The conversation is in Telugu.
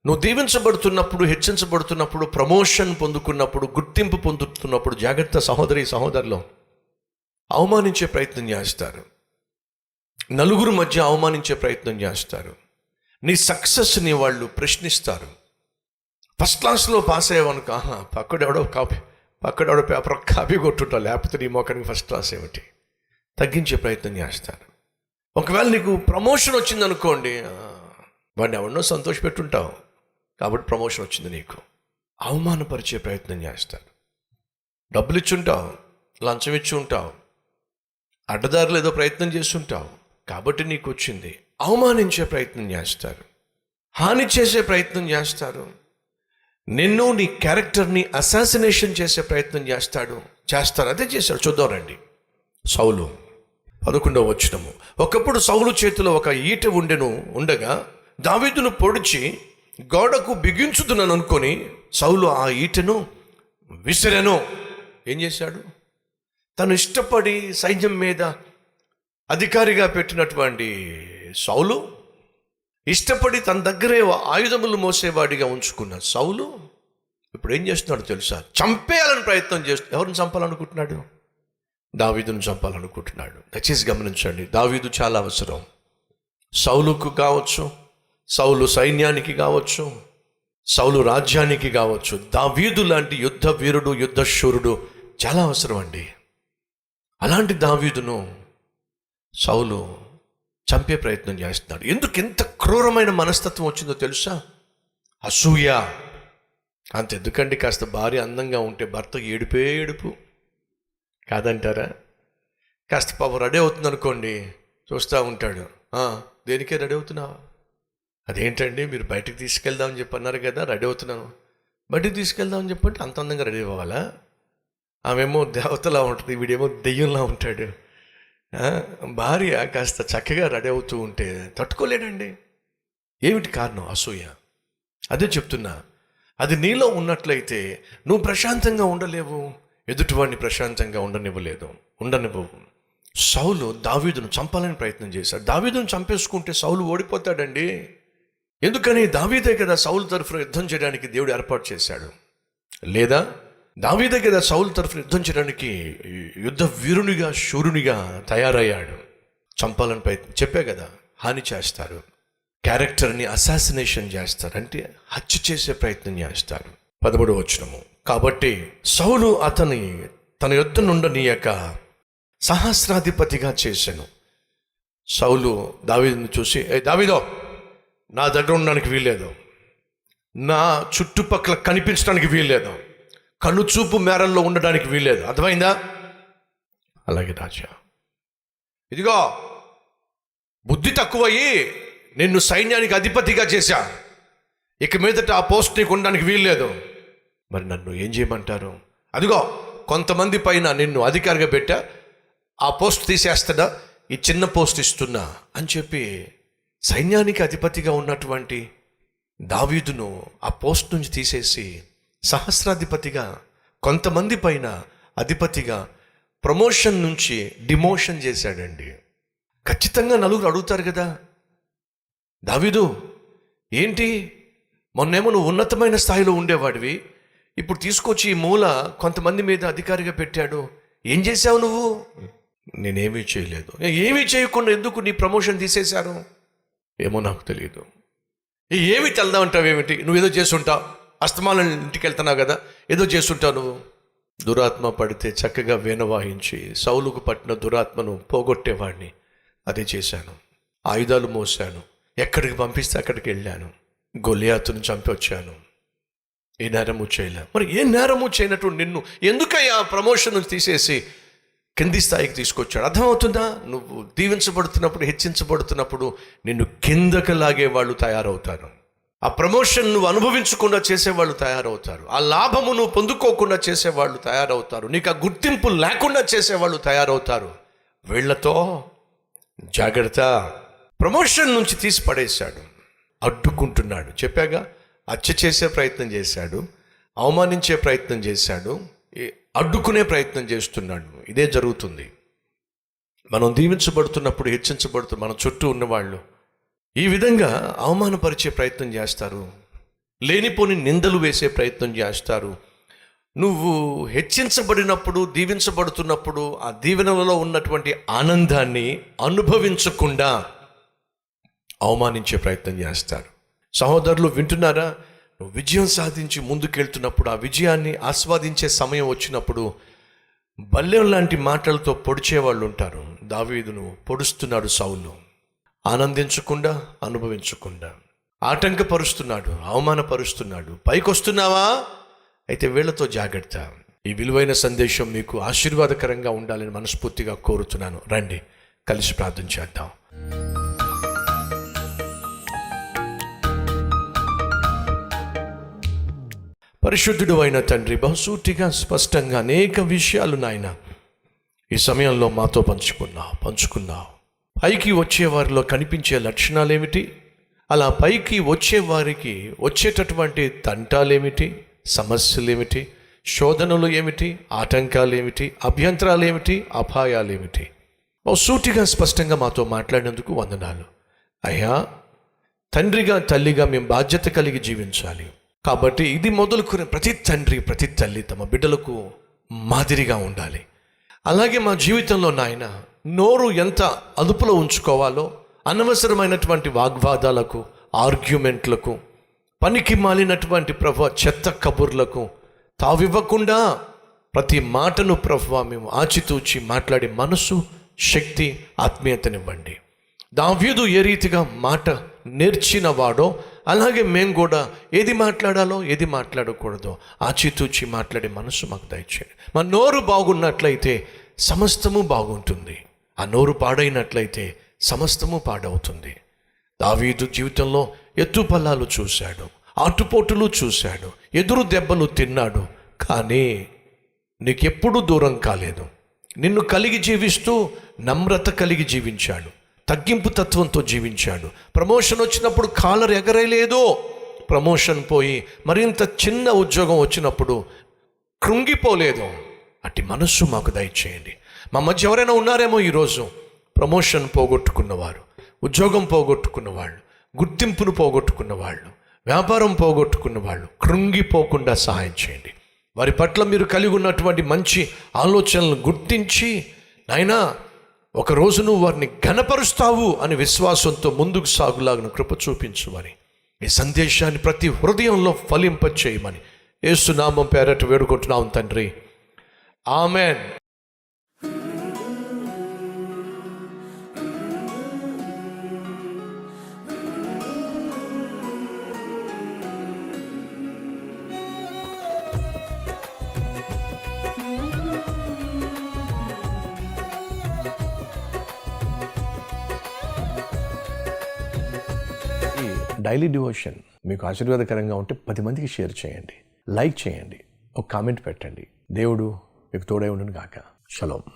నువ్వు దీవించబడుతున్నప్పుడు, హెచ్చించబడుతున్నప్పుడు, ప్రమోషన్ పొందుకున్నప్పుడు, గుర్తింపు పొందుతున్నప్పుడు జాగ్రత్త సహోదరి సహోదరులు. అవమానించే ప్రయత్నం చేస్తారు, నలుగురు మధ్య అవమానించే ప్రయత్నం చేస్తారు, నీ సక్సెస్ని వాళ్ళు ప్రశ్నిస్తారు. ఫస్ట్ క్లాస్లో పాస్ అయ్యావనుకో, పక్కడెవడో పేపర్ కాపీ కొట్టుంటా, లేకపోతే నీ మోకానికి ఫస్ట్ క్లాస్ ఏమిటి, తగ్గించే ప్రయత్నం చేస్తారు. ఒకవేళ నీకు ప్రమోషన్ వచ్చిందనుకోండి, వాడిని ఎవరినో సంతోష పెట్టుంటావు కాబట్టి ప్రమోషన్ వచ్చింది, నీకు అవమానపరిచే ప్రయత్నం చేస్తారు. డబ్బులు ఇచ్చుంటావు, లంచం ఇచ్చి ఉంటావు, అడ్డదారులు ఏదో ప్రయత్నం చేస్తుంటావు కాబట్టి నీకు వచ్చింది. అవమానించే ప్రయత్నం చేస్తారు, హాని చేసే ప్రయత్నం చేస్తారు, నిన్ను నీ క్యారెక్టర్ని అసాసినేషన్ చేసే ప్రయత్నం చేస్తారు. అదే చేశాడు. చూద్దాం రండి. సౌలు 11వ వచనము. ఒకప్పుడు సౌలు చేతిలో ఒక ఈట ఉండగా దావీదును పొడిచి గోడకు బిగించుతున్నాను అనుకొని సౌలు ఆ ఈటను విసిరెను. ఏం చేశాడు? తను ఇష్టపడి సైన్యం మీద అధికారిగా పెట్టినటువంటి సౌలు, ఇష్టపడి తన దగ్గరే ఆయుధములు మోసేవాడిగా ఉంచుకున్న సౌలు ఇప్పుడు ఏం చేస్తున్నాడు తెలుసా? చంపేయాలని ప్రయత్నం చేస్తూ ఎవరిని చంపాలనుకుంటున్నాడు? దావీదును చంపాలనుకుంటున్నాడు. దయచేసి గమనించండి, దావీదు చాలా అవసరం. సౌలుకు కావచ్చు, సౌలు సైన్యానికి కావచ్చు, సౌలు రాజ్యానికి కావచ్చు, దావీదు లాంటి యుద్ధ వీరుడు, యుద్ధ శూరుడు చాలా అవసరం అండి. అలాంటి దావీదును సౌలు చంపే ప్రయత్నం చేస్తున్నాడు. ఎందుకు ఎంత క్రూరమైన మనస్తత్వం వచ్చిందో తెలుసా? అసూయ. అంతెందుకండి, కాస్త భార్య అందంగా ఉంటే భర్త ఏడుపు కాదంటారా? కాస్త పాపం రెడీ అవుతుంది అనుకోండి, చూస్తూ ఉంటాడు, దేనికే రెడీ అవుతున్నావు? అదేంటండి మీరు బయటికి తీసుకెళ్దామని చెప్పి అన్నారు కదా, రెడీ అవుతున్నాను. బయటికి తీసుకెళ్దామని చెప్పంటే అంత అందంగా రెడీ అవ్వాలా? ఆమెమో దేవతలా ఉంటుంది, వీడేమో దెయ్యంలా ఉంటాడు. భార్య కాస్త చక్కగా రెడీ అవుతూ ఉంటే తట్టుకోలేడండి. ఏమిటి కారణం? అసూయ. అదే చెప్తున్నా, అది నీలో ఉన్నట్లయితే నువ్వు ప్రశాంతంగా ఉండలేవు, ఎదుటివాడిని ప్రశాంతంగా ఉండనివ్వవు. సౌలు దావీదును చంపాలని ప్రయత్నం చేశాడు. దావీదును చంపేసుకుంటే సౌలు ఓడిపోతాడండి. ఎందుకని? దావీదే కదా సౌలు తరఫున యుద్ధం చేయడానికి దేవుడు ఏర్పాటు చేశాడు. లేదా దావీదే కదా సౌలు తరఫున యుద్ధం చేయడానికి యుద్ధ వీరునిగా, శూరునిగా తయారయ్యాడు. చంపాలని ప్రయత్నం, చెప్పే కదా, హాని చేస్తారు, క్యారెక్టర్ని అసాసినేషన్ చేస్తారు, అంటే హత్య చేసే ప్రయత్నం చేస్తారు. 13వ వచనము. కాబట్టి సౌలు తన యుద్ధ నుండనీయక సహస్రాధిపతిగా చేశాను. సౌలు దావీదును చూసి, దావీదో, నా దగ్గర ఉండడానికి వీల్లేదు, నా చుట్టుపక్కల కనిపించడానికి వీల్లేదు, కనుచూపు మేరల్లో ఉండడానికి వీల్లేదు, అర్థమైందా? అలాగే రాజా, ఇదిగో బుద్ధి తక్కువయ్యి నిన్ను సైన్యానికి అధిపతిగా చేశా, ఇక మీదట ఆ పోస్ట్ నీకు ఉండడానికి వీల్లేదు. మరి నన్ను ఏం చేయమంటారు? అదిగో కొంతమంది పైన నిన్ను అధికారిగా పెట్టా, ఆ పోస్ట్ తీసేస్తాడా, ఈ చిన్న పోస్ట్ ఇస్తున్నా అని చెప్పి సైన్యానికి అధిపతిగా ఉన్నటువంటి దావీదును ఆ పోస్ట్ నుంచి తీసేసి సహస్రాధిపతిగా, కొంతమంది పైన అధిపతిగా, ప్రమోషన్ నుంచి డిమోషన్ చేశాడండి. ఖచ్చితంగా నలుగురు అడుగుతారు కదా, దావీదు ఏంటి, మొన్నేమో నువ్వు ఉన్నతమైన స్థాయిలో ఉండేవాడివి, ఇప్పుడు తీసుకొచ్చి ఈ మూల కొంతమంది మీద అధికారిగా పెట్టాడు, ఏం చేశావు నువ్వు? నేనేమీ చేయలేదు. ఏమీ చేయకుండా ఎందుకు నీ ప్రమోషన్ తీసేశారు? ఏమో నాకు తెలియదు. ఏమి తెల్దామంటావు? ఏమిటి నువ్వు ఏదో చేస్తుంటావు, అస్తమానం ఇంటికి వెళ్తున్నావు కదా, ఏదో చేస్తుంటావు నువ్వు. దురాత్మ పడితే చక్కగా వీణ వాయించి సౌలుకు పట్టిన దురాత్మను పోగొట్టేవాడిని. అదే చేశాను, ఆయుధాలు మోసాను, ఎక్కడికి పంపిస్తే అక్కడికి వెళ్ళాను, గొలియాతును చంపి వచ్చాను. ఏ నేరము చేయలే. మరి ఏ నేరము చేయనట్టు నిన్ను ఎందుకయ్యా ప్రమోషన్ తీసేసి కింది స్థాయికి తీసుకొచ్చాడు? అర్థమవుతుందా? నువ్వు దీవించబడుతున్నప్పుడు, హెచ్చించబడుతున్నప్పుడు నిన్ను కిందకి లాగే వాళ్ళు తయారవుతారు. ఆ ప్రమోషన్ నువ్వు అనుభవించకుండా చేసేవాళ్ళు తయారవుతారు. ఆ లాభము నువ్వు పొందుకోకుండా చేసేవాళ్ళు తయారవుతారు. నీకు ఆ గుర్తింపు లేకుండా చేసేవాళ్ళు తయారవుతారు. వీళ్లతో జాగ్రత్త. ప్రమోషన్ నుంచి తీసి పడేశాడు, అడ్డుకుంటున్నాడు. చెప్పాగా, హత్య చేసే ప్రయత్నం చేశాడు, అవమానించే ప్రయత్నం చేశాడు, అడ్డుకునే ప్రయత్నం చేస్తున్నాడు. ఇదే జరుగుతుంది. మనం దీవించబడుతున్నప్పుడు, హెచ్చించబడుతూ మన చుట్టూ ఉన్నవాళ్ళు ఈ విధంగా అవమానపరిచే ప్రయత్నం చేస్తారు, లేనిపోని నిందలు వేసే ప్రయత్నం చేస్తారు. నువ్వు హెచ్చించబడినప్పుడు, దీవించబడుతున్నప్పుడు ఆ దీవెనలలో ఉన్నటువంటి ఆనందాన్ని అనుభవించకుండా అవమానించే ప్రయత్నం చేస్తారు. సహోదరులు వింటున్నారా? నువ్వు విజయం సాధించి ముందుకెళ్తున్నప్పుడు, ఆ విజయాన్ని ఆస్వాదించే సమయం వచ్చినప్పుడు బల్లెం లాంటి మాటలతో పొడిచేవాళ్ళు ఉంటారు. దావీదును పొడుస్తున్నాడు సౌలు, ఆనందించకుండా, అనుభవించకుండా ఆటంకపరుస్తున్నాడు, అవమానపరుస్తున్నాడు. పైకొస్తున్నావా? అయితే వీళ్ళతో జాగ్రత్త. ఈ విలువైన సందేశం మీకు ఆశీర్వాదకరంగా ఉండాలని మనస్ఫూర్తిగా కోరుతున్నాను. రండి కలిసి ప్రార్థన చేద్దాం. పరిశుద్ధుడు అయిన తండ్రి, బహుసూటిగా స్పష్టంగా అనేక విషయాలు నాయన ఈ సమయంలో మాతో పంచుకున్నావు. పైకి వచ్చేవారిలో కనిపించే లక్షణాలేమిటి? అలా పైకి వచ్చేవారికి వచ్చేటటువంటి తంటాలేమిటి, సమస్యలేమిటి, శోధనలు ఏమిటి, ఆటంకాలు ఏమిటి, అభ్యంతరాలు ఏమిటి, అపాయాలేమిటి? సూటిగా స్పష్టంగా మాతో మాట్లాడినందుకు వందనాలు అయ్యా. తండ్రిగా, తల్లిగా మేము బాధ్యత కలిగి జీవించాలి. కాబట్టి ఇది మొదలుకునే ప్రతి తండ్రి, ప్రతి తల్లి తమ బిడ్డలకు మాదిరిగా ఉండాలి. అలాగే మా జీవితంలో నాయన నోరు ఎంత అదుపులో ఉంచుకోవాలో, అనవసరమైనటువంటి వాగ్వాదాలకు, ఆర్గ్యుమెంట్లకు, పనికి మాలినటువంటి ప్రభువా చెత్త కబుర్లకు తావివ్వకుండా ప్రతి మాటను ప్రభువా మేము ఆచితూచి మాట్లాడే మనసు, శక్తి, ఆత్మీయతనివ్వండి. దావీదు ఏ రీతిగా మాట నేర్చిన వాడో అలాగే మేము కూడా ఏది మాట్లాడాలో, ఏది మాట్లాడకూడదో ఆచితూచి మాట్లాడే మనసు మాకు దయచేయండి. మా నోరు బాగున్నట్లయితే సమస్తము బాగుంటుంది. ఆ నోరు పాడైనట్లయితే సమస్తము పాడవుతుంది. దావీదు జీవితంలో ఎత్తుపల్లాలు చూశాడు, ఆటుపోటులు చూశాడు, ఎదురు దెబ్బలు తిన్నాడు. కానీ నీకెప్పుడూ దూరం కాలేదు. నిన్ను కలిగి జీవిస్తూ నమ్రత కలిగి జీవించాడు, తగ్గింపు తత్వంతో జీవించాడు. ప్రమోషన్ వచ్చినప్పుడు కాలర్ ఎగరేయలేదు. ప్రమోషన్ పోయి మరింత చిన్న ఉద్యోగం వచ్చినప్పుడు కృంగిపోలేదు. అట్టి మనస్సు మాకు దయచేయండి. మా మధ్య ఎవరైనా ఉన్నారేమో ఈరోజు ప్రమోషన్ పోగొట్టుకున్నవారు, ఉద్యోగం పోగొట్టుకున్న వాళ్ళు, గుర్తింపును పోగొట్టుకున్న వాళ్ళు, వ్యాపారం పోగొట్టుకున్న వాళ్ళు కృంగిపోకుండా సహాయం చేయండి. వారి పట్ల మీరు కలిగి ఉన్నటువంటి మంచి ఆలోచనలను గుర్తించి నాయనా ఒకరోజు నువ్వు వారిని ఘనపరుస్తావు అని విశ్వాసంతో ముందుకు సాగులాగిన కృప చూపించుమని, ఈ సందేశాన్ని ప్రతి హృదయంలో ఫలింపచేయమని యేసు నామం పేరట వేడుకుంటున్నాం తండ్రి. ఆమెన్. డైలీ డివోషన్ మీకు ఆశీర్వాదకరంగా ఉంటే 10 మందికి షేర్ చేయండి, లైక్ చేయండి, ఒక కామెంట్ పెట్టండి. దేవుడు మీకు తోడై ఉండును గాక. షలోమ్.